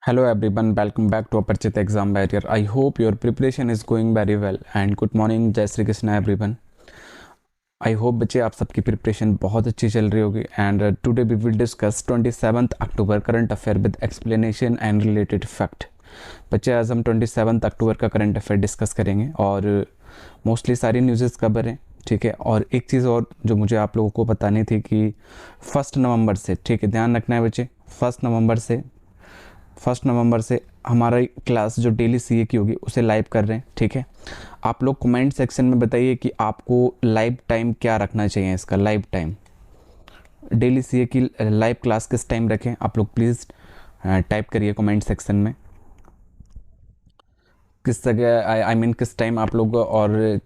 Hello everyone, welcome back to Aparchit Exam Barrier. I hope your preparation is going very well and good morning, जय Shri Krishna everyone. I hope बच्चे आप सबकी preparation बहुत अच्छी चल रही होगी and today we will discuss 27 October current affair with explanation and related fact. बच्चे आज हम 27 अक्टूबर का करंट अफेयर डिस्कस करेंगे और मोस्टली सारी न्यूज़ कवर हैं. ठीक है, और एक चीज़ और जो मुझे आप लोगों को बतानी थी कि 1 नवंबर से, ठीक है ध्यान रखना है बच्चे, 1 नवंबर से हमारा क्लास जो डेली सीए की होगी उसे लाइव कर रहे हैं. ठीक है, आप लोग कमेंट सेक्शन में बताइए कि आपको लाइव टाइम क्या रखना चाहिए. इसका लाइव टाइम डेली सीए की लाइव क्लास किस टाइम रखें, आप लोग प्लीज़ टाइप करिए कमेंट सेक्शन में किस जगह आई मीन किस टाइम आप लोग, और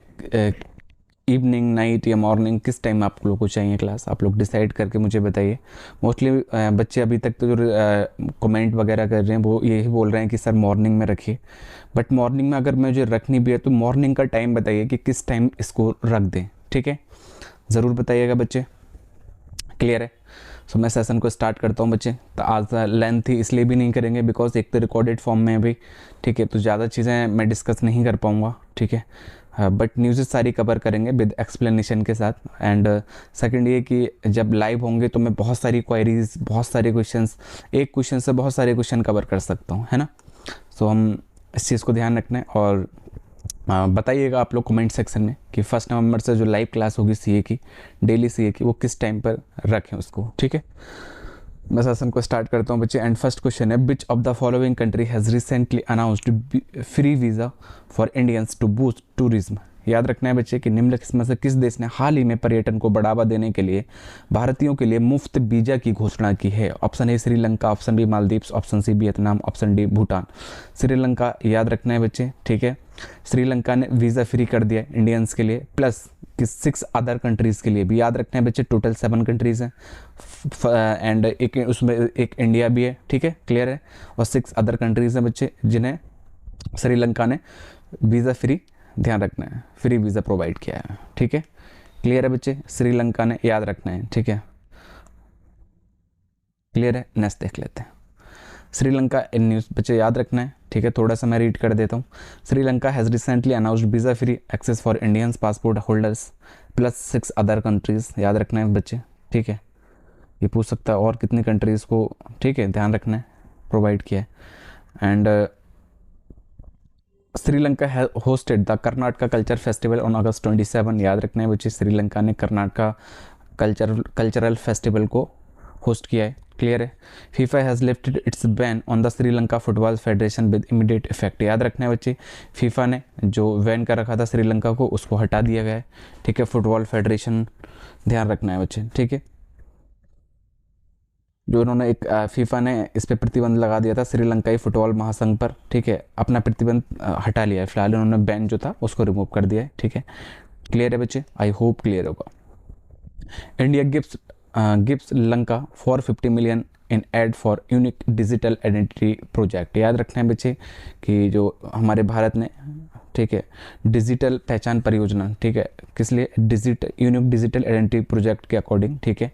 इवनिंग, नाइट या मॉर्निंग, किस टाइम आप लोगों को चाहिए क्लास, आप लोग डिसाइड करके मुझे बताइए. मोस्टली बच्चे अभी तक तो जो कमेंट वगैरह कर रहे हैं वो यही बोल रहे हैं कि सर मॉर्निंग में रखिए, बट मॉर्निंग में अगर मुझे रखनी भी है तो मॉर्निंग का टाइम बताइए कि किस टाइम इसको रख दें. ठीक है, ज़रूर बताइएगा बच्चे. क्लियर है? सो मैं सेशन को स्टार्ट करता हूँ बच्चे. तो आज लेंथ ही इसलिए भी नहीं करेंगे बिकॉज एक तो रिकॉर्डेड फॉर्म में भी, ठीक है, तो ज़्यादा चीज़ें मैं डिस्कस नहीं कर पाऊँगा. ठीक है, बट न्यूज़ सारी कवर करेंगे विद एक्सप्लेनेशन के साथ. एंड सेकंड ये कि जब लाइव होंगे तो मैं बहुत सारी क्वेरीज, बहुत सारे क्वेश्चंस, एक क्वेश्चन से बहुत सारे क्वेश्चन कवर कर सकता हूँ, है ना. सो हम इस चीज़ को ध्यान रखना है और बताइएगा आप लोग कमेंट सेक्शन में कि 1 नवंबर से जो लाइव क्लास होगी सीए की, डेली सीए की, वो किस टाइम पर रखें उसको. ठीक है, मैं सेशन को स्टार्ट करता हूँ बच्चे. एंड फर्स्ट क्वेश्चन है, which of the following country has recently announced free visa for Indians to boost tourism. याद रखना है बच्चे कि निम्नलिखित में से किस देश ने हाल ही में पर्यटन को बढ़ावा देने के लिए भारतीयों के लिए मुफ्त वीज़ा की घोषणा की है. Option A Sri Lanka, option B Maldives, option C Vietnam, option D Bhutan. Sri Lanka याद रखना है बच्चे. ठीक है, श्रीलंका ने वीज़ा फ्री कर दिया इंडियंस के लिए, प्लस कि 6 अदर कंट्रीज़ के लिए भी. याद रखना है बच्चे, टोटल 7 कंट्रीज़ हैं एंड एक उसमें एक इंडिया भी है. ठीक है, क्लियर है. और 6 अदर कंट्रीज़ हैं बच्चे जिन्हें श्रीलंका ने वीज़ा फ्री, ध्यान रखना है, फ्री वीज़ा प्रोवाइड किया है. ठीक है, क्लियर है बच्चे, श्रीलंका ने, याद रखना है. ठीक है, क्लियर है. नेक्स्ट देख लेते हैं. श्रीलंका इन न्यूज़ बच्चे याद रखना है. ठीक है, थोड़ा सा मैं रीड कर देता हूँ. Sri Lanka has recently announced visa free access for Indians passport holders plus 6 other countries. याद रखना है बच्चे. ठीक है, ये पूछ सकता है और कितनी कंट्रीज़ को, ठीक है, ध्यान रखना है, प्रोवाइड किया है. एंड श्रीलंका है hosted the Karnataka culture festival on August 27. याद रखना है बच्चे, श्रीलंका ने कर्नाटका कल्चरल फेस्टिवल को होस्ट किया है. क्लियर है. FIFA has lifted it's ban on the Sri Lanka football federation with immediate effect. याद रखना है बच्चे, फीफा ने जो बैन कर रखा था श्रीलंका को उसको हटा दिया गया है. ठीक है, फुटबॉल फेडरेशन, ध्यान रखना है बच्चे. ठीक है, जो उन्होंने एक फीफा ने इस पर प्रतिबंध लगा दिया था श्रीलंकाई फुटबॉल महासंघ पर. ठीक है, अपना प्रतिबंध हटा लिया है फिलहाल, उन्होंने बैन जो था उसको रिमूव कर दिया है. ठीक है, क्लियर है बच्चे, आई होप क्लियर होगा. India gives Lanka for 50 million in aid for unique digital identity project. याद रखना है बच्चे कि जो हमारे भारत ने, ठीक है, डिजिटल पहचान परियोजना, ठीक है, किस लिए, यूनिक डिजिटल आइडेंटिटी प्रोजेक्ट के अकॉर्डिंग. ठीक है,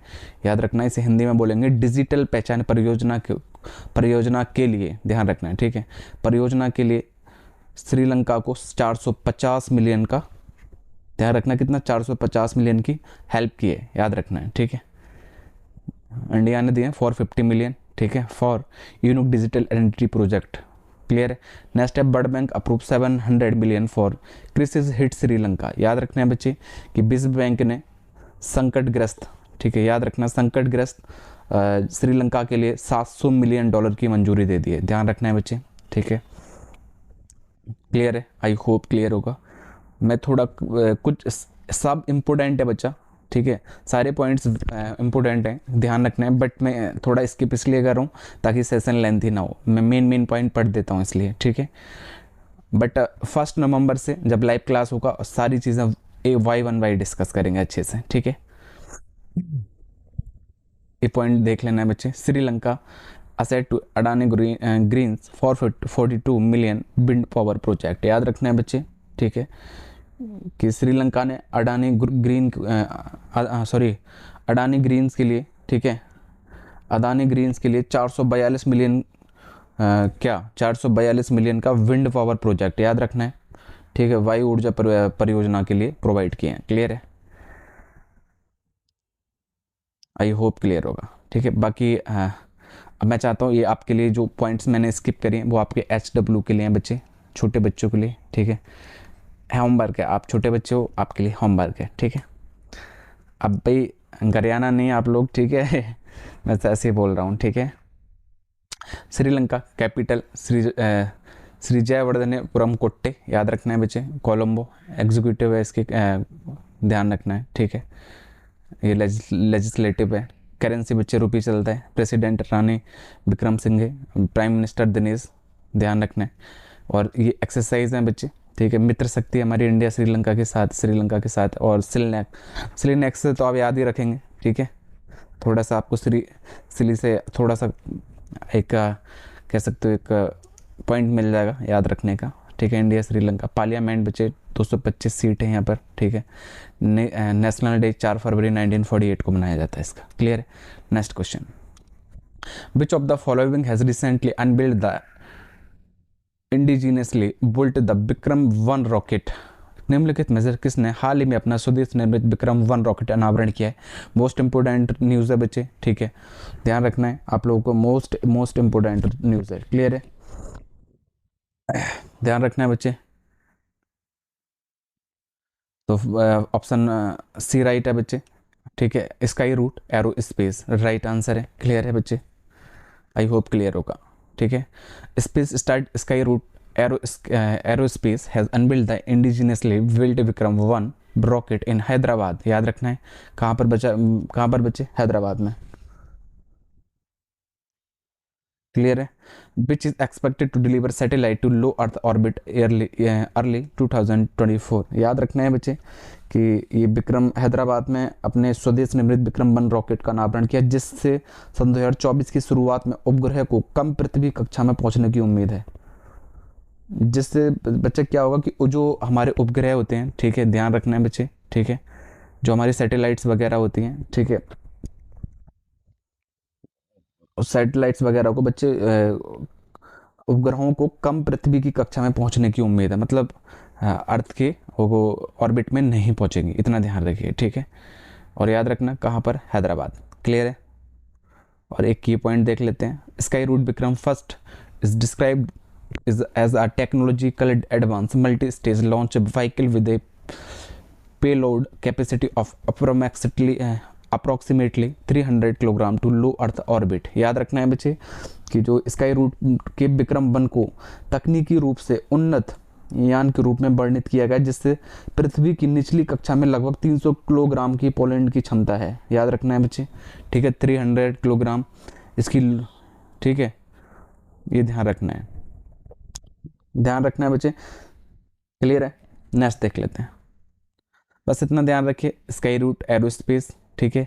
याद रखना है, इसे हिंदी में बोलेंगे डिजिटल पहचान परियोजना के लिए, ध्यान रखना है. ठीक है, परियोजना के लिए श्रीलंका को 450 मिलियन का, ध्यान रखना कितना, 450 मिलियन की हेल्प की है. याद रखना है. ठीक है, इंडिया ने दिए फॉर 50 मिलियन. ठीक है, for unique digital identity project. Clear है. नेक्स्ट है, world bank approve 700 million for crisis hit Sri Lanka. याद रखना है बच्चे कि विश्व बैंक ने संकटग्रस्त, ठीक है, याद रखना, संकटग्रस्त श्रीलंका के लिए $700 मिलियन की मंजूरी दे दी है. ध्यान रखना है बच्चे. ठीक है, क्लियर है, आई होप क्लियर होगा. मैं थोड़ा कुछ सब इम्पोर्टेंट है बच्चा. ठीक है, सारे पॉइंट्स इंपॉर्टेंट हैं, ध्यान रखना है, बट मैं थोड़ा स्किप इसलिए कर रहा हूँ ताकि सेशन लेंथ ही ना हो. मैं मेन पॉइंट पढ़ देता हूँ इसलिए. ठीक है, बट 1 नवंबर से जब लाइव क्लास होगा सारी चीज़ें वाई डिस्कस करेंगे अच्छे से. ठीक है, ये पॉइंट देख लेना है बच्चे. Sri Lanka asset to Adani greens for 42 million wind power project. याद रखना है बच्चे. ठीक है, कि श्रीलंका ने अडानी अडानी ग्रीन्स के लिए, ठीक है, अडानी ग्रीन्स के लिए 442 मिलियन क्या 442 मिलियन का विंड पावर प्रोजेक्ट याद रखना है, ठीक है, वायु ऊर्जा परियोजना के लिए प्रोवाइड किए हैं। क्लियर है, आई होप क्लियर होगा, ठीक है। बाकी अब मैं चाहता हूँ ये आपके लिए जो पॉइंट्स मैंने स्किप करे हैं वो आपके HW के लिए हैं बच्चे, छोटे बच्चों के लिए, ठीक है। होमवर्क है, आप छोटे बच्चे हो, आपके लिए होमवर्क है, ठीक है। अब भाई गरियाना नहीं आप लोग, ठीक है मैं तो ऐसे ही बोल रहा हूँ, ठीक है। श्रीलंका कैपिटल श्री जयवर्धनेपुरम कोट्टे याद रखना है बच्चे। कोलंबो एग्जीक्यूटिव है इसके, ध्यान रखना है, ठीक है। ये लेजिस्लेटिव है। करेंसी बच्चे रुपये चलता है। प्रेसिडेंट रानी विक्रम सिंघे, प्राइम मिनिस्टर दिनेश, ध्यान रखना है। और ये एक्सरसाइज हैं बच्चे, ठीक है। मित्र शक्ति हमारी इंडिया श्रीलंका के साथ और सिलनेक से तो आप याद ही रखेंगे, ठीक है। थोड़ा सा आपको सिली से थोड़ा सा एक कह सकते हो एक पॉइंट मिल जाएगा याद रखने का, ठीक है। इंडिया श्रीलंका पार्लियामेंट बच्चे 225 सीट है यहाँ पर, ठीक है। नेशनल डे 4 फरवरी 1948 को मनाया जाता है इसका। क्लियर है। Next question, which of the following has recently unveiled the indigenously built the Vikram 1 rocket. निम्नलिखित में से किसने हाल ही में अपना स्वदेश निर्मित विक्रम 1 रॉकेट अनावरण किया है। मोस्ट इंपोर्टेंट न्यूज़ है बच्चे, ठीक है, ध्यान रखना है आप लोगों को। मोस्ट इंपोर्टेंट न्यूज़ है। क्लियर है, ध्यान रखना है बच्चे। तो ऑप्शन सी राइट है बच्चे, ठीक है। Skyroot Aerospace right answer है। क्लियर है बच्चे, आई होप क्लियर होगा, ठीक है। Space start Skyroot Aerospace has unveiled the indigenously built Vikram 1 rocket in Hyderabad. याद रखना है कहाँ पर बच्चे, हैदराबाद में। क्लियर है। Which is expected to deliver satellite to low earth orbit early 2024। याद रखना है बच्चे कि ये विक्रम हैदराबाद में अपने स्वदेश निर्मित विक्रम 1 रॉकेट का अनावरण किया, जिससे सन 2024 की शुरुआत में उपग्रह को कम पृथ्वी कक्षा में पहुंचने की उम्मीद है। जिससे बच्चे क्या होगा कि जो हमारे उपग्रह होते हैं, ठीक है, ध्यान रखना है बच्चे, ठीक है, जो हमारी सैटेलाइट्स वगैरह होती हैं, ठीक है, सैटेलाइट्स वगैरह को बच्चे उपग्रहों को कम पृथ्वी की कक्षा में पहुंचने की उम्मीद है, मतलब अर्थ के वो ऑर्बिट में नहीं पहुंचेंगे, इतना ध्यान रखिए, ठीक है। और याद रखना कहाँ पर, हैदराबाद। क्लियर है। और एक की पॉइंट देख लेते हैं। Skyroot Vikram 1 is described is as a technological advance multi-stage launch vehicle with a payload capacity of approximately 300 kilogram to low earth orbit. याद रखना है बच्चे कि जो स्काई रूट के विक्रम 1 को तकनीकी रूप से उन्नत यान के रूप में वर्णित किया गया, जिससे पृथ्वी की निचली कक्षा में लगभग 300 किलोग्राम की पोलैंड की क्षमता है। याद रखना है बच्चे, ठीक है, 300 किलोग्राम इसकी, ठीक है, ये ध्यान रखना है, ध्यान रखना है बच्चे। क्लियर है। नेक्स्ट देख लेते हैं, बस इतना ध्यान रखिए। स्काई रूट एरोस्पेस, ठीक है,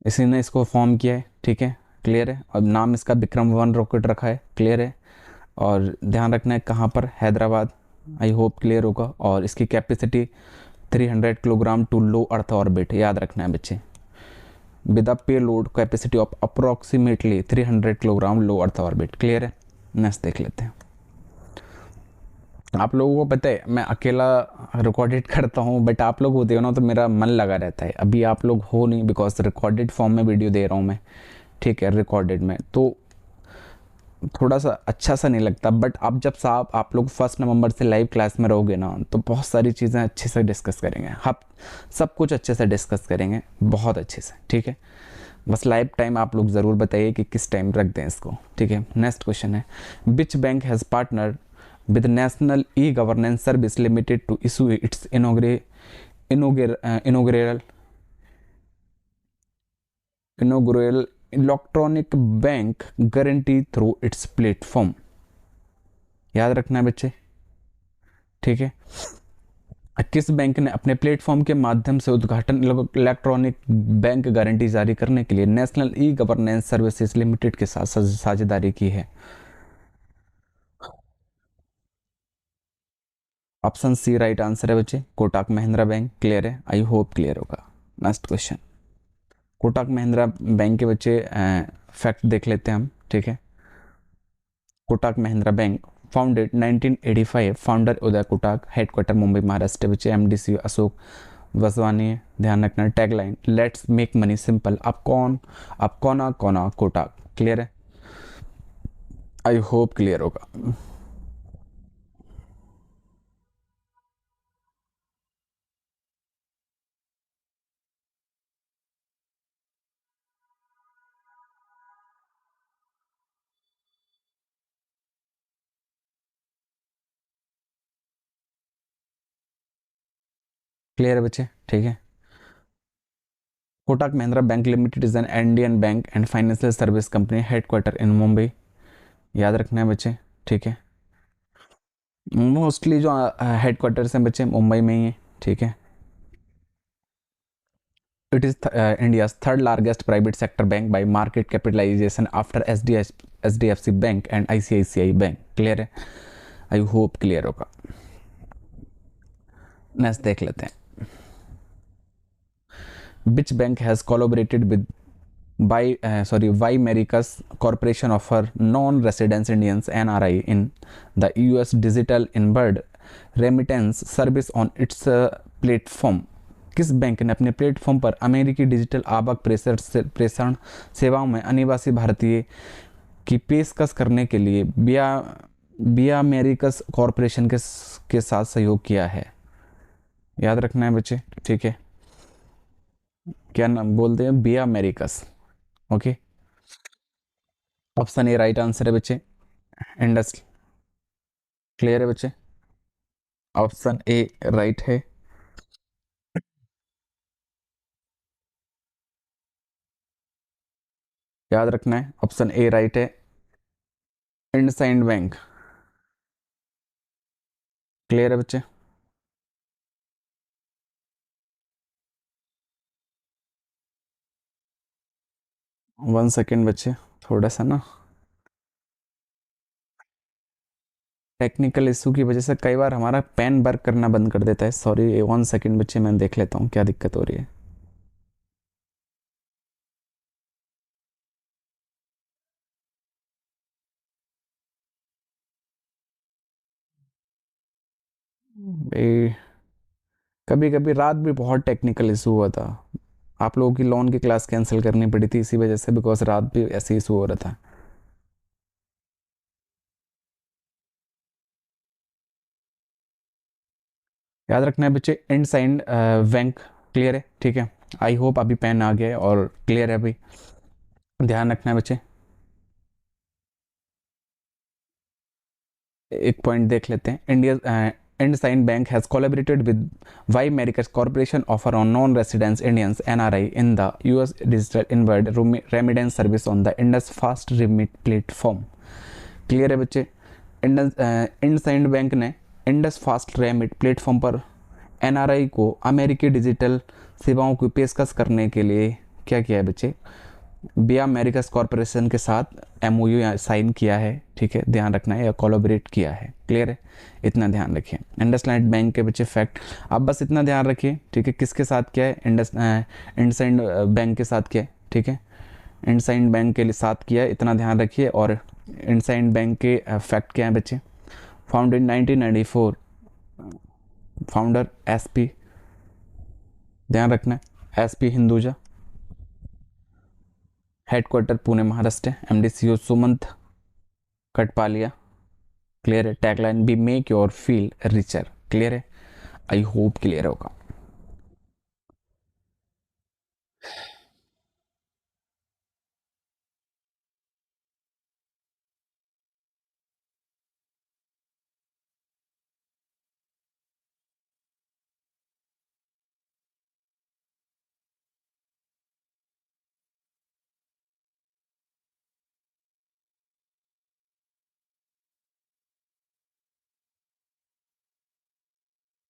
इसी ने इसको फॉर्म किया है, ठीक है, क्लियर है। और नाम इसका विक्रम 1 रॉकेट रखा है। क्लियर है। और ध्यान रखना है कहाँ पर, हैदराबाद। आई होप क्लियर होगा। और इसकी capacity 300 kilogram to low earth orbit. याद रखना है बच्चे, with a payload capacity of approximately 300 kilogram low earth orbit. Clear है। नेक्स्ट देख लेते हैं। आप लोगों को पता है मैं अकेला रिकॉर्डेड करता हूँ, बट आप लोग होते हो ना तो मेरा मन लगा रहता है। अभी आप लोग हो नहीं, बिकॉज रिकॉर्डेड फॉर्म में वीडियो दे रहा हूँ मैं, ठीक है, रिकॉर्डेड में, तो थोड़ा सा अच्छा सा नहीं लगता। बट अब जब साहब आप लोग 1 नवंबर से लाइव क्लास में रहोगे ना, तो बहुत सारी चीज़ें अच्छे से डिस्कस करेंगे। हम सब कुछ अच्छे से डिस्कस करेंगे, बहुत अच्छे से, ठीक है। बस लाइव टाइम आप लोग ज़रूर बताइए कि किस टाइम रख दें इसको, ठीक है। नेक्स्ट क्वेश्चन है, which bank has partner with National E-Governance Service Limited to issue its inaugural electronic bank guarantee through its platform। याद रखना है बच्चे, ठीक है। किस बैंक ने अपने प्लेटफॉर्म के माध्यम से उद्घाटन इलेक्ट्रॉनिक बैंक गारंटी जारी करने के लिए national e governance services limited के साथ साझेदारी की है। ऑप्शन सी राइट आंसर है बच्चे, कोटक महिंद्रा बैंक। क्लियर है। आई होप क्लियर होगा। Next question, Kotak Mahindra bank के बच्चे फैक्ट देख लेते हैं हम, ठीक है। Kotak Mahindra bank founded 1985, founder Uday Kotak, headquarter Mumbai Maharashtra, which MDC Ashok Vaswani. ध्यान रखना tagline let's make money simple. आप कौन कौन कोटक। क्लियर है, आई होप क्लियर होगा। क्लियर है बच्चे, ठीक है। Kotak Mahindra bank limited is an Indian bank and financial service company headquarter in Mumbai. याद रखना है बच्चे, ठीक है। मोस्टली जो हेडक्वार्टर्स हैं बच्चे मुंबई में ही है, ठीक है। It is India's third largest private sector bank by market capitalisation after HDFC bank and ICICI bank. Clear है, आई होप क्लियर होगा। नेक्स्ट देख लेते हैं। Which bank has collaborated with Why Americas Corporation offer non-resident Indians NRI in the US digital inward remittance service on its platform? किस bank ने अपने platform पर अमेरिकी डिजिटल आवक प्रेषण सेवाओं में अनिवासी भारतीय की पेशकश करने के लिए बिया अमेरिकस कॉरपोरेशन के साथ सहयोग किया है? याद रखना है बच्चे, ठीक है। क्या नाम बोलते हैं? बिया अमेरिकस। Okay, option A right answer है बच्चे, इंडस। क्लियर है बच्चे, ऑप्शन ए राइट है। याद रखना है, ऑप्शन ए राइट है, इंडसइंड बैंक। क्लियर है बच्चे, 1 सेकेंड बच्चे, थोड़ा सा ना टेक्निकल इशू की वजह से कई बार हमारा पेन वर्क करना बंद कर देता है। सॉरी, 1 सेकेंड बच्चे, मैं देख लेता हूँ क्या दिक्कत हो रही है। कभी कभी रात भी बहुत टेक्निकल इशू हुआ था। आप लोगों की लोन की क्लास कैंसिल करनी पड़ी थी इसी वजह से, बिकॉज रात भी ऐसे इशू हो रहा था। याद रखना है बच्चे, इंडसइंड बैंक। क्लियर है, ठीक है। आई होप अभी पेन आ गया है और क्लियर है अभी। ध्यान रखना है बच्चे, एक पॉइंट देख लेते हैं। India IndusInd bank has collaborated with Y Americas corporation offer on non residence Indians NRI in the US digital inward remittance service on the Indus fast remit platform. Clear है बच्चे, इंडसइंड बैंक ने इंडस फास्ट रेमिट प्लेटफॉर्म पर NRI को अमेरिकी digital सेवाओं की पेशकश करने के लिए क्या किया है बच्चे? बिया अमेरिकस कॉरपोरेशन के साथ एमओयू साइन किया है, ठीक है। ध्यान रखना है, या कोलैबोरेट किया है। क्लियर है, इतना ध्यान रखिए। इंडसइंड बैंक के बच्चे फैक्ट आप बस इतना ध्यान रखिए, ठीक है। किसके साथ किया है? इंडसइंड बैंक के साथ किया है, ठीक है। इंडसइंड बैंक के साथ किया है, इतना ध्यान रखिए। और इंडसइंड बैंक के फैक्ट क्या है बच्चे? फाउंडेड 1994, फाउंडर एसपी, ध्यान रखना है, SP Hinduja, headquarter Pune Maharashtra, MD CEO Sumant Kathpalia. Clear है, tagline be make your feel richer. Clear है, आई होप क्लियर होगा।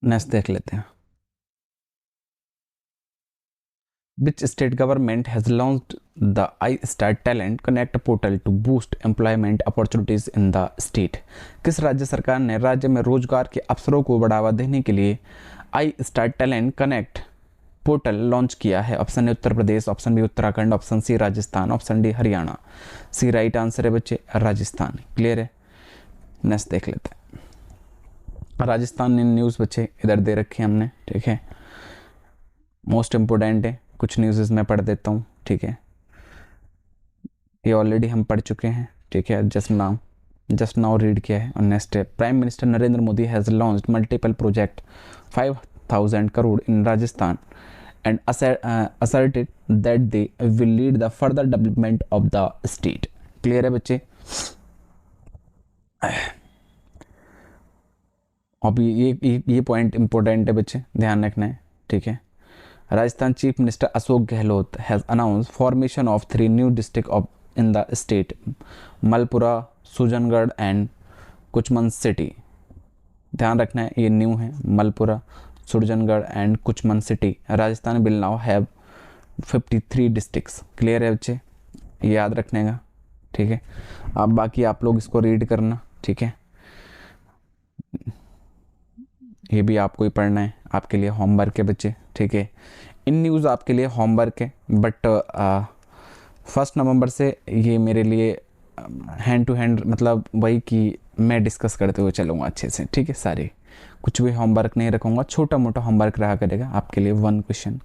नेक्स्ट देख लेते हैं। Which state government has launched the iStar Talent Connect portal to boost employment opportunities in the state? किस राज्य सरकार ने राज्य में रोजगार के अवसरों को बढ़ावा देने के लिए I star talent connect portal launch किया है? Option A Uttar Pradesh, option B Uttarakhand, option C Rajasthan, option D Haryana. C right answer है बच्चे, राजस्थान। क्लियर है, नेक्स्ट देख लेते हैं। राजस्थान इन न्यूज़ बच्चे इधर दे रखे हैं हमने, ठीक है, मोस्ट इम्पोर्टेंट है, कुछ न्यूज़ मैं पढ़ देता हूँ, ठीक है, ये ऑलरेडी हम पढ़ चुके हैं, ठीक है, जस्ट नाउ रीड किया है। और नेक्स्ट है, prime minister Narendra Modi has launched multiple project 5,000 crore in Rajasthan and asserted that they will lead the further development of the state। Clear है बच्चे? अभी ये पॉइंट इंपॉर्टेंट है बच्चे, ध्यान रखना है, ठीक है। Rajasthan chief minister Ashok Gehlot has announce formation of 3 new district of in the state, Malpura, Sujangarh and Kuchaman city. ध्यान रखना है, ये न्यू है, Malpura, Surjangarh and Kuchaman city. Rajasthan will now have 53 districts. Clear है बच्चे? ये याद रखने का, ठीक है। अब बाकी आप लोग इसको रीड करना, ठीक है, ये भी आपको ही पढ़ना है, आपके लिए होमवर्क है बच्चे, ठीक है। इन न्यूज़ आपके लिए होमवर्क है, बट 1 नवंबर से ये मेरे लिए हैंड टू हैंड, मतलब वही कि मैं डिस्कस करते हुए चलूँगा अच्छे से, ठीक है। सारे कुछ भी होमवर्क नहीं रखूँगा, छोटा मोटा होमवर्क रहा करेगा आपके लिए। 1 क्वेश्चन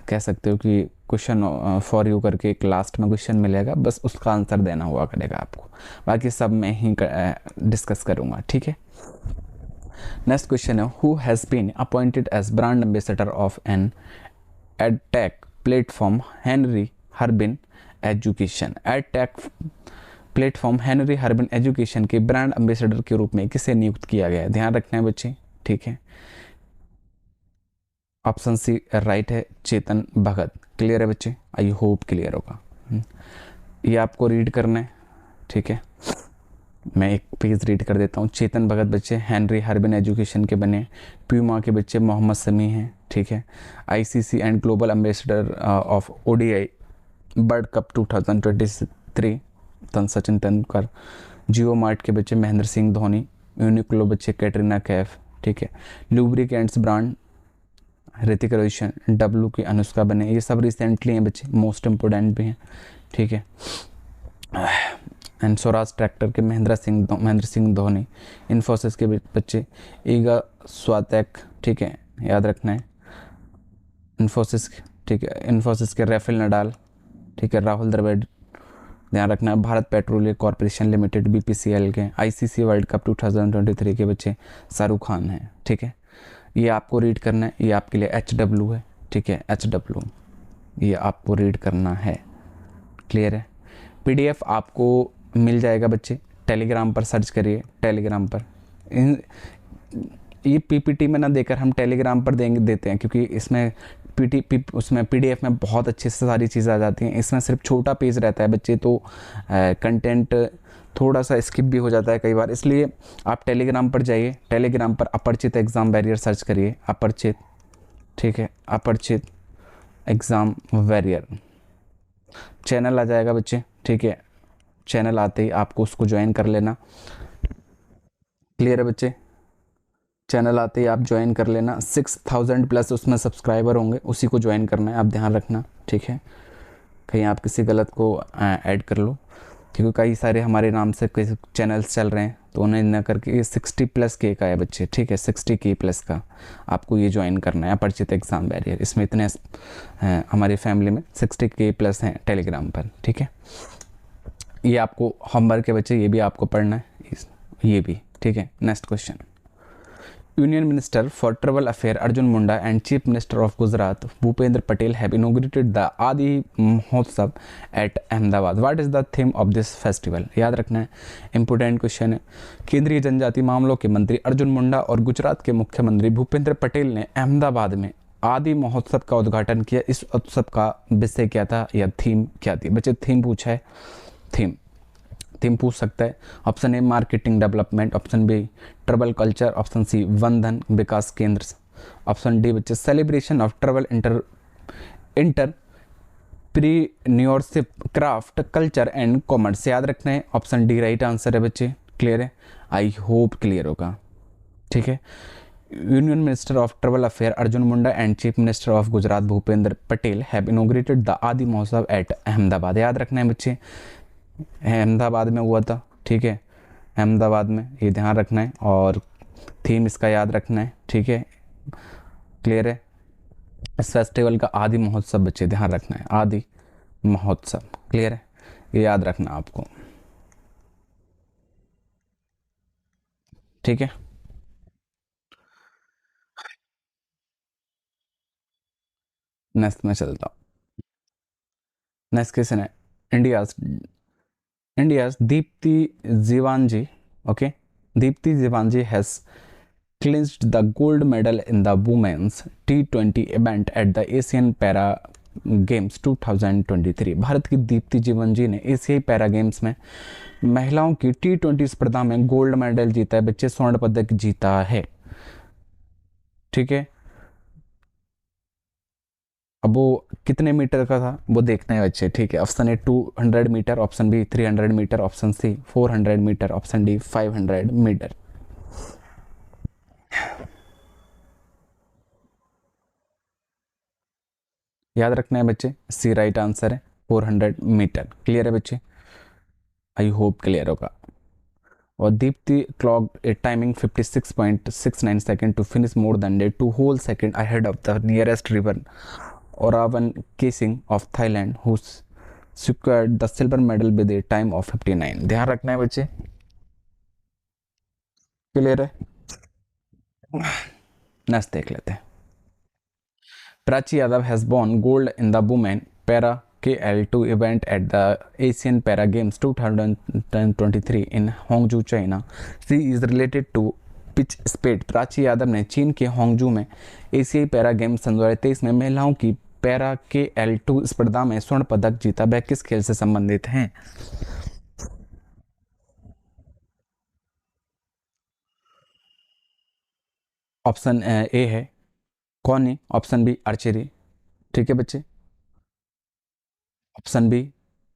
कह सकते हो कि क्वेश्चन फॉर यू करके एक लास्ट में क्वेश्चन मिलेगा, बस उसका आंसर देना हुआ करेगा आपको, बाकी सब मैं ही डिस्कस करूँगा, ठीक है। नेक्स्ट क्वेश्चन है, who has been appointed as brand ambassador of an edtech platform Henry Harvin education. Edtech platform Henry Harvin education के ब्रांड एम्बेसडर के रूप में किसे नियुक्त किया गया है? ध्यान रखना है बच्चे, ठीक है। ऑप्शन सी राइट है, चेतन भगत। क्लियर है बच्चे? आई होप क्लियर होगा। ये आपको रीड करना है, ठीक है। मैं एक पेज रीड कर देता हूँ। चेतन भगत बच्चे हेनरी हर्बिन एजुकेशन के बने। प्यूमा के बच्चे मोहम्मद समी हैं, ठीक है। ICC and global ambassador of ODI world cup 2023 Sachin Tendulkar. Jio mart के बच्चे महेंद्र सिंह धोनी। यूनिक्लो बच्चे कैटरीना कैफ, ठीक है। Lubricants brand Hrithik Roshan. W की अनुष्का बने। ये सब रिसेंटली हैं बच्चे, मोस्ट इम्पोर्टेंट भी हैं, ठीक है। एंड स्वराज ट्रैक्टर के महेंद्र सिंह धोनी। इन्फोसिस के बच्चे ईगा स्वातेक, ठीक है, याद रखना है। इन्फोसिस, ठीक है, इन्फोसिस के राफेल नडाल, ठीक है। राहुल द्रविड़, ध्यान रखना है। Bharat petroleum corporation limited BPCL के। आईसीसी वर्ल्ड कप 2023 के बच्चे शाहरुख खान हैं, ठीक है। ये आपको रीड करना है, ये आपके लिए HW है, ठीक है, HW ये आपको रीड करना है। क्लियर है? PDF आपको मिल जाएगा बच्चे, टेलीग्राम पर सर्च करिए, टेलीग्राम पर। ये PPT में ना देकर हम टेलीग्राम पर देते हैं, क्योंकि इसमें उसमें PDF में बहुत अच्छे से सारी चीज़ें आ जाती हैं। इसमें सिर्फ छोटा पेज रहता है बच्चे, तो कंटेंट थोड़ा सा स्किप भी हो जाता है कई बार, इसलिए आप टेलीग्राम पर जाइए। टेलीग्राम पर अपरिचित एग्ज़ाम वॉरियर सर्च करिए, अपरिचित, ठीक है, अपरिचित एग्ज़ाम वॉरियर चैनल आ जाएगा बच्चे, ठीक है। चैनल आते ही आपको उसको ज्वाइन कर लेना। क्लियर है बच्चे? चैनल आते ही आप ज्वाइन कर लेना। 6000 प्लस उसमें सब्सक्राइबर होंगे, उसी को ज्वाइन करना है, आप ध्यान रखना, ठीक है। कहीं आप किसी गलत को ऐड कर लो, क्योंकि कई सारे हमारे नाम से कई चैनल्स चल रहे हैं, तो उन्हें न करके ये 60+ का है बच्चे, ठीक है, 60K+ का आपको ये ज्वाइन करना है, अपरिचित एग्ज़ाम वॉरियर। इसमें इतने हमारी फैमिली में 60K+ हैं टेलीग्राम पर, ठीक है। ये आपको होमवर्क के बच्चे, ये भी आपको पढ़ना है, ये भी, ठीक है। Next question, union minister for tribal affair Arjun Munda and chief minister of Gujarat Bhupendra Patel have inaugurated the Aadi Mahotsav at Ahmedabad. What is the theme of this festival? याद रखना है, इंपोर्टेंट क्वेश्चन है। केंद्रीय जनजातीय मामलों के मंत्री अर्जुन मुंडा और गुजरात के मुख्यमंत्री भूपेंद्र पटेल ने अहमदाबाद में आदि महोत्सव का उद्घाटन किया। इस उत्सव का विषय क्या था या थीम क्या थी? बच्चे थीम पूछा है, थीम पूछ सकता है। Option A marketing development, option B tribal culture, option C Van Dhan Vikas Kendra, option D बच्चे celebration of tribal entrepreneurship craft culture and commerce. याद रखना है, ऑप्शन डी राइट आंसर है बच्चे। क्लियर है? आई होप क्लियर होगा, ठीक है। Union minister of tribal affair Arjun Munda and chief minister of Gujarat Bhupendra Patel have inaugurated the Aadi Mahotsav at Ahmedabad. याद रखना है बच्चे, अहमदाबाद में हुआ था, ठीक है। अहमदाबाद में, ये ध्यान रखना है, और थीम इसका याद रखना है, ठीक है, क्लियर है। इस फेस्टिवल का आदि महोत्सव बच्चे ध्यान रखना है, आदि महोत्सव, क्लियर है, ये याद रखना आपको, ठीक है। नेक्स्ट में चलता हूँ। नेक्स्ट क्वेश्चन है, India's India's Deepti Jeevanji, okay, Deepti Jeevanji has clinched the gold medal in the women's T20 event at the Asian Para Games 2023। Bharat की दीप्ति जीवनजी ने एशियाई पैरा गेम्स में महिलाओं की T20 स्पर्धा में गोल्ड मेडल जीता है बच्चे, स्वर्ण पदक जीता है, ठीक है। अब वो कितने मीटर का था वो देखना है बच्चे, ठीक है। Option A 200 metre, option B 300 metre, option C 400 metre, option D 500 metre. याद रखना है बच्चे, सी राइट आंसर है, 400 मीटर, क्लियर है बच्चे, आई होप क्लियर होगा। और Deepti clock a timing 56.69 second to finish more than day 2 whole second ahead of the nearest river Oravan Kesing of Thailand who secured the silver medal with a time of 59। ध्यान रखना है बच्चे, clear है। Next देख लेते हैं। Prachi Yadav has won gold in the women para KL2 event at the Asian Para Games 2023 in Hangzhou, China। She is related to pitch speed. Prachi Yadav ने चीन के होंगजू में एशियाई पैरा गेम्स सन 2023 में महिलाओं की पैरा KL2 स्पर्धा में स्वर्ण पदक जीता। वह किस खेल से संबंधित हैं? ऑप्शन ए है कौनी, ऑप्शन बी आर्चरी, ठीक है बच्चे, option B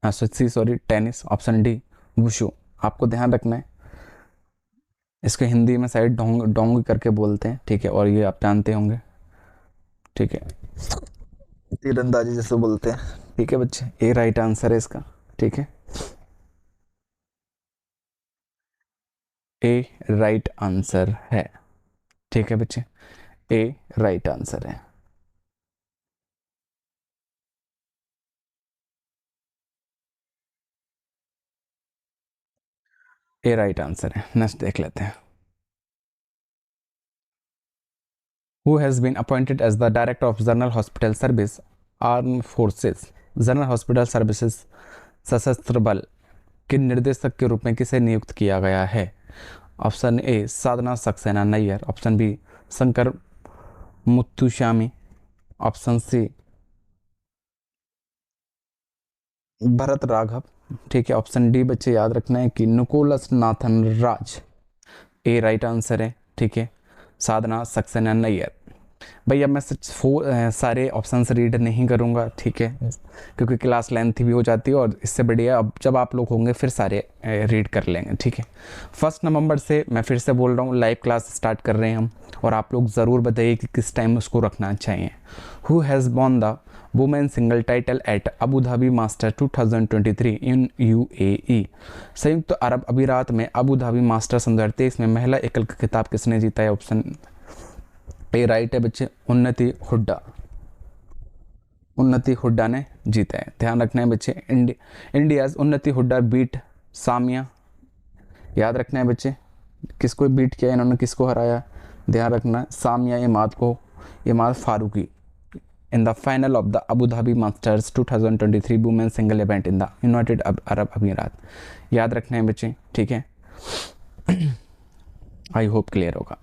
C sorry tennis, option D wushu. आपको ध्यान रखना है, इसको हिंदी में शायद डोंग डोंग करके बोलते हैं, ठीक है, और ये आप जानते होंगे, ठीक है, तीरंदाजी जैसे बोलते हैं, ठीक है बच्चे, ए राइट आंसर है इसका, ठीक है, ए राइट आंसर है, ठीक है बच्चे, ए राइट आंसर है। ए राइट आंसर है। नेक्स्ट देख लेते हैं। Who has been appointed as the director of General Hospital Service Armed Forces general hospital services सशस्त्र बल के निर्देशक के रूप में किसे नियुक्त किया गया है? Option A Sadhana Saxena Nair, option B Shankar Muthuswamy, option C Bharat Raghav, ठीक है, ऑप्शन डी बच्चे याद रखना है कि Nicholas Nathan Raj. A right answer है, ठीक है, साधना सक्सेना नैयर। भैया मैं सारे ऑप्शंस रीड नहीं करूँगा, ठीक है, क्योंकि क्लास लेंथ भी हो जाती है, और इससे बढ़िया अब जब आप लोग होंगे फिर सारे रीड कर लेंगे, ठीक है। 1 नवंबर से मैं फिर से बोल रहा हूँ लाइव क्लास स्टार्ट कर रहे हैं हम, और आप लोग ज़रूर बताइए कि किस टाइम उसको रखना चाहिए। Who has won the women single title at Abu Dhabi master 2023 in UAE। संयुक्त अरब अमीरात में अबू धाबी मास्टर 2023 में महिला एकल का खिताब किसने जीता है? ऑप्शन ए राइट है बच्चे, उन्नति हुड्डा, उन्नति हुड्डा ने जीता है। ध्यान रखना है बच्चे, इंडियाज उन्नति हुड्डा बीट सामिया, याद रखना है बच्चे, किसको बीट किया इन्होंने, किसको हराया? ध्यान रखना, Samiya Imad Farooqui in the final of the Abu Dhabi masters 2023 women single event in the United Arab Emirates. याद रखना है बच्चे, ठीक है, आई होप क्लियर होगा।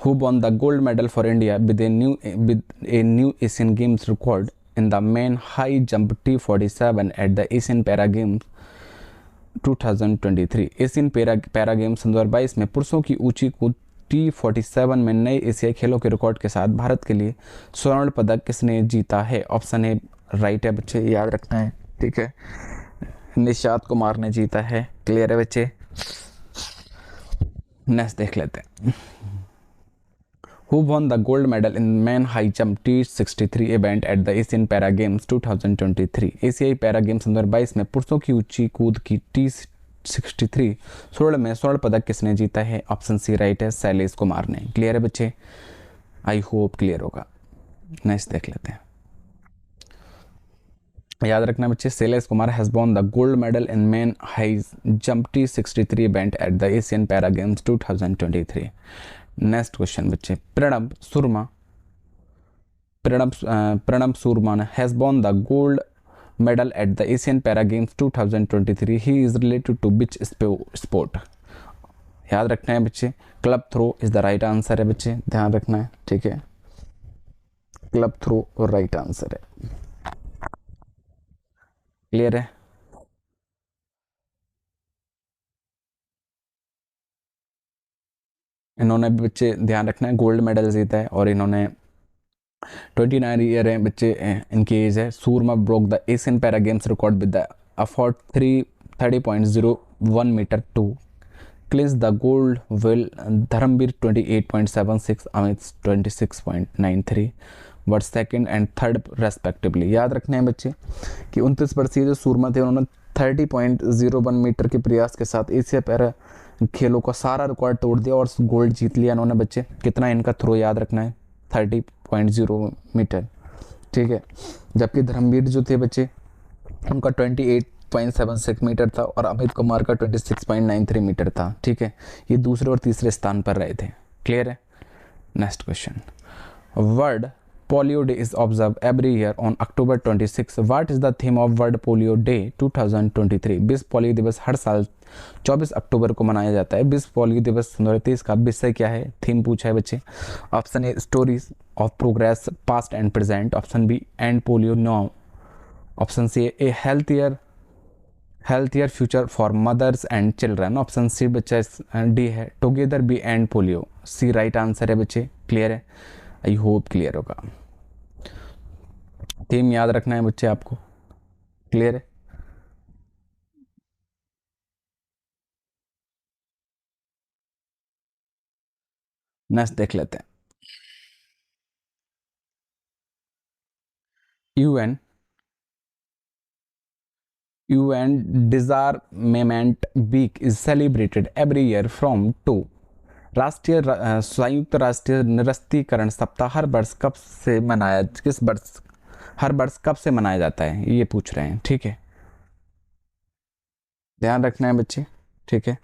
Who won the gold medal for India with a new Asian Games record in the main high jump T47 at the Asian Para Games 2023। Asian para games 2022 में पुरुषों की ऊंची कूद T47 में नए एशियाई खेलों के रिकॉर्ड के साथ भारत के लिए स्वर्ण पदक किसने जीता है? ऑप्शन ए राइट है बच्चे, याद रखना है, ठीक है, निशात कुमार ने जीता है, क्लियर है बच्चे। नेक्स्ट देख लेते हैं। Who won the gold medal in men high jump T63 event at the Asian Para Games 2023। एशियाई पैरा गेम्स 2022 में पुरुषों की ऊंची कूद की 1963 स्वर्ण पदक किसने जीता है? ऑप्शन सी राइट है, शैलेश कुमार ने। क्लियर है बच्चे? आई होप क्लियर होगा। नेक्स्ट देख लेते हैं। याद रखना बच्चे, Shailesh Kumar has won the gold medal in men high jump T63 event at the Asian para games 2023। Next question बच्चे, Pranav Surma has won the gold medal at the Asian Para Games 2023. He is related to which sport? याद रखना है बच्चे, club throw is the right answer है बच्चे, ध्यान रखना है, ठीक है। क्लब थ्रो और राइट आंसर है। क्लियर है? इन्होंने भी बच्चे ध्यान रखना है गोल्ड मेडल जीता है और इन्होंने 29 ईयर है बच्चे, इनकी एज है। Surma broke the Asian para games record with the effort 30.01 metre to clinch the gold while Dharambir 28.76, Amit 26.93 but second and third respectively. याद रखने हैं बच्चे कि 29 वर्षीय जो सूरमा थे उन्होंने 30.01 मीटर के प्रयास के साथ एशिया पैरा खेलों का सारा रिकॉर्ड तोड़ दिया और गोल्ड जीत लिया इन्होंने बच्चे। कितना इनका थ्रो याद रखना है? 30.0 मीटर, ठीक है। जबकि धर्मवीर जो थे बच्चे उनका 28.76 मीटर था और अमित कुमार का 26.93 मीटर था, ठीक है। ये दूसरे और तीसरे स्थान पर रहे थे। क्लियर है? Next question, world polio day is observe every year on October 26। What is the theme of world polio day 2023? विश्व पोलियो दिवस हर साल 24 अक्टूबर को मनाया जाता है। विश्व पोलियो दिवस 2023 का विषय क्या है? थीम पूछा है बच्चे। Option A stories of progress past and present, option B end polio now, option C a healthier future for mothers and children, option C बच्चा डी है together B end polio. C right answer है बच्चे। Clear है? I hope clear होगा। Theme याद रखना है बच्चे आपको। क्लियर है? नेक्स्ट देख लेते हैं। UN Disarmament Week is celebrated every year from to राष्ट्रीय संयुक्त राष्ट्रीय निरस्त्रीकरण सप्ताह हर वर्ष कब से मनाया, किस वर्ष, हर वर्ष कब से मनाया जाता है, ये पूछ रहे हैं, ठीक है। ध्यान रखना है बच्चे, ठीक है।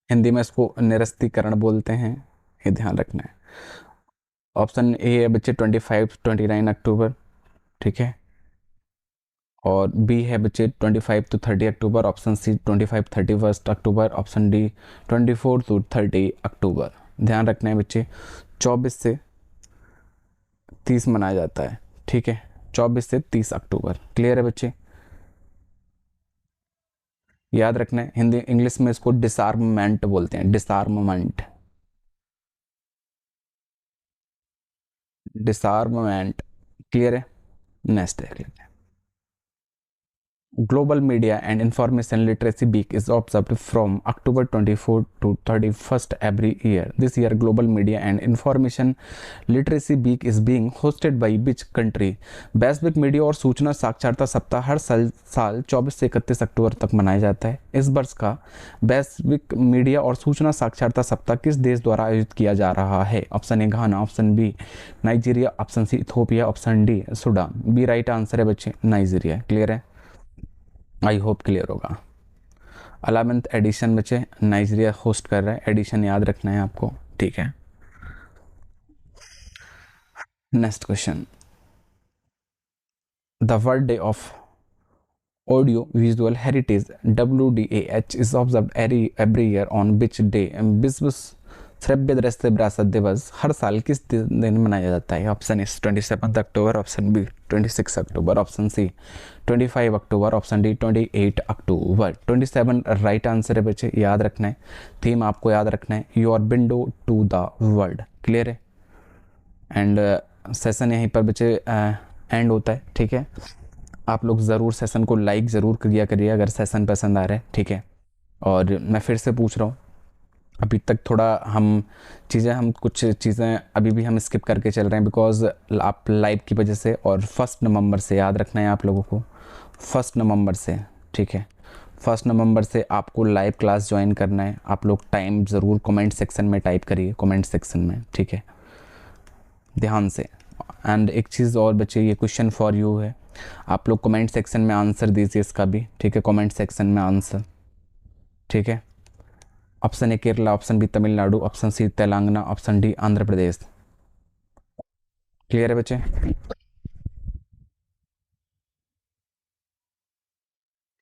हिंदी में इसको निरस्त्रीकरण बोलते हैं, ये ध्यान रखना है। ऑप्शन ए है बच्चे 25-29 अक्टूबर, ठीक है। और बी है बच्चे 25 to 30 October, option C 25-31 October, option D 24 to 30 October. ध्यान रखना है बच्चे, 24 से 30 मनाया जाता है, ठीक है। 24 से 30 अक्टूबर। क्लियर है बच्चे? याद रखना है, हिंदी इंग्लिश में इसको डिसआर्ममेंट बोलते हैं, डिसआर्ममेंट, डिसआर्ममेंट। क्लियर है? नेक्स्ट देख लेते हैं। Global Media and Information Literacy Week is observed from October 24 to 31st every year. This year, Global Media and Information Literacy Week is being hosted by which country? वैश्विक media और सूचना साक्षरता सप्ताह हर साल 24 से 31 अक्टूबर तक मनाया जाता है। इस वर्ष का वैश्विक मीडिया और सूचना साक्षरता सप्ताह किस देश द्वारा आयोजित किया जा रहा है? Option A Ghana, option B Nigeria, option C Ethiopia, option D Sudan. B right answer है बच्चे, नाइजीरिया। क्लियर है? आई होप क्लियर होगा। 11th एडिशन बच्चे नाइजीरिया होस्ट कर रहा है, एडिशन याद रखना है आपको, ठीक है। Next question, the world day of audio visual heritage WDAH is observe every year on which day? विश्व श्रव्य दृश्य विरासत दिवस हर साल किस दिन मनाया जाता है? ऑप्शन इस 27 अक्टूबर, ऑप्शन बी 26 अक्टूबर, ऑप्शन सी 25 अक्टूबर, ऑप्शन डी 28 अक्टूबर। 27 राइट आंसर है बच्चे, याद रखना है। थीम आपको याद रखना है, your window to the world. Clear है? एंड सेशन यहीं पर बच्चे एंड होता है, ठीक है। आप लोग ज़रूर सेशन को लाइक ज़रूर किया करिए अगर सेशन पसंद आ रहा है, ठीक है। और मैं फिर से पूछ रहा हूँ, अभी तक थोड़ा हम कुछ चीज़ें अभी भी हम स्किप करके चल रहे हैं बिकॉज आप लाइव की वजह से। और 1 नवंबर से याद रखना है आप लोगों को, 1 नवंबर से ठीक है। 1 नवंबर से आपको लाइव क्लास ज्वाइन करना है। आप लोग टाइम ज़रूर कमेंट सेक्शन में टाइप करिए, कमेंट सेक्शन में, ठीक है, ध्यान से। एंड एक चीज़ और बच्चे, ये क्वेश्चन फॉर यू है, आप लोग कमेंट सेक्शन में आंसर दीजिए इसका भी, ठीक है, कमेंट सेक्शन में आंसर, ठीक है। Option A Kerala, option B Tamil Nadu, option C Telangana, option D Andhra Pradesh. Clear है बच्चे?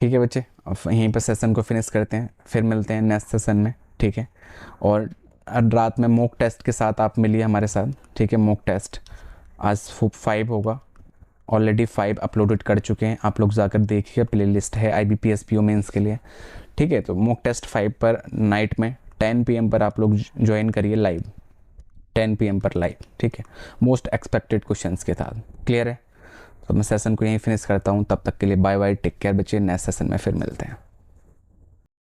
ठीक है बच्चे, अब यहीं पर सेशन को फिनिश करते हैं, फिर मिलते हैं नेक्स्ट सेशन में, ठीक है। और रात में मॉक टेस्ट के साथ आप मिलिए हमारे साथ, ठीक है। मॉक टेस्ट आज 5 होगा, ऑलरेडी 5 अपलोडेड कर चुके हैं, आप लोग जाकर देखिए, प्ले लिस्ट है IBPS PO मेंस के लिए, ठीक है। तो मॉक टेस्ट 5 पर नाइट में 10 PM पर आप लोग ज्वाइन करिए लाइव, 10 PM पर लाइव, ठीक है, मोस्ट एक्सपेक्टेड क्वेश्चंस के साथ। क्लियर है? तो मैं सेशन को यहीं फिनिश करता हूँ, तब तक के लिए बाय बाय, टेक केयर बच्चे, नेक्स्ट सेशन में फिर मिलते हैं।